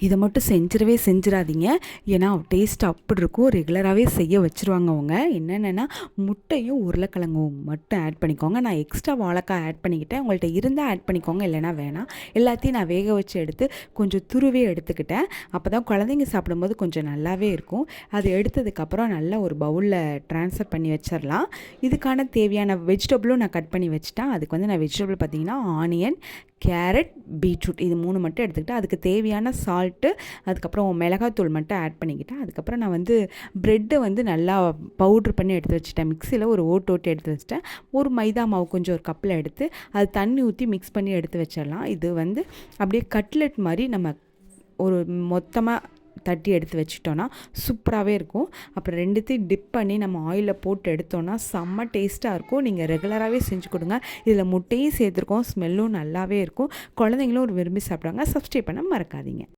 இதை மட்டும் செஞ்சிடாதீங்க. ஏன்னா டேஸ்ட் அப்படி இருக்கும். ரெகுலராகவே செய்ய வச்சுருவாங்க அவங்க. என்னென்னா முட்டையும் உருளைக்கிழங்கும் மட்டும் ஆட் பண்ணிக்கோங்க. நான் எக்ஸ்ட்ரா வாழைக்காய் ஆட் பண்ணிக்கிட்டேன். உங்கள்கிட்ட இருந்தால் ஆட் பண்ணிக்கோங்க, இல்லைனா வேணாம். எல்லாத்தையும் நான் வேக வச்சு எடுத்து கொஞ்சம் துருவே எடுத்துக்கிட்டேன். அப்போ தான் குழந்தைங்க சாப்பிடும்போது கொஞ்சம் நல்லாவே இருக்கும். அது எடுத்ததுக்கப்புறம் நல்லா ஒரு பவுலில் ட்ரான்ஸ்ஃபர் பண்ணி வச்சிடலாம். இதுக்கான தேவையான வெஜிடபிளும் நான் கட் பண்ணி வச்சுட்டேன். அதுக்கு வந்து நான் வெஜிடபிள் பார்த்திங்கன்னா ஆனியன், கேரட், பீட்ரூட் இது 3 மட்டும் எடுத்துக்கிட்டு அதுக்கு தேவையான சால்ட்டு, அதுக்கப்புறம் மிளகாத்தூள் மட்டும் ஆட் பண்ணிக்கிட்டேன். அதுக்கப்புறம் நான் வந்து ப்ரெட்டை வந்து நல்லா பவுட்ரு பண்ணி எடுத்து வச்சுட்டேன். மிக்சியில் ஒரு ஓட்டு எடுத்து வச்சுட்டேன். ஒரு மைதா மாவு கொஞ்சம் ஒரு கப்பில் எடுத்து அது தண்ணி ஊற்றி மிக்ஸ் பண்ணி எடுத்து வச்சிடலாம். இது வந்து அப்படியே கட்லெட் மாதிரி நம்ம ஒரு மொத்தமாக தட்டி எடுத்து வச்சிட்டோன்னா சூப்பராகவே இருக்கும். அப்புறம் ரெண்டுத்தையும் டிப் பண்ணி நம்ம ஆயிலில் போட்டு எடுத்தோன்னா செம்ம டேஸ்ட்டாக இருக்கும். நீங்கள் ரெகுலராகவே செஞ்சு கொடுங்க. இதில் முட்டையும் சேர்த்துருக்கோம், ஸ்மெல்லும் நல்லாவே இருக்கும். குழந்தைங்களும் ஒரு விரும்பி சாப்பிடுவாங்க. சப்ஸ்கிரைப் பண்ண மறக்காதீங்க.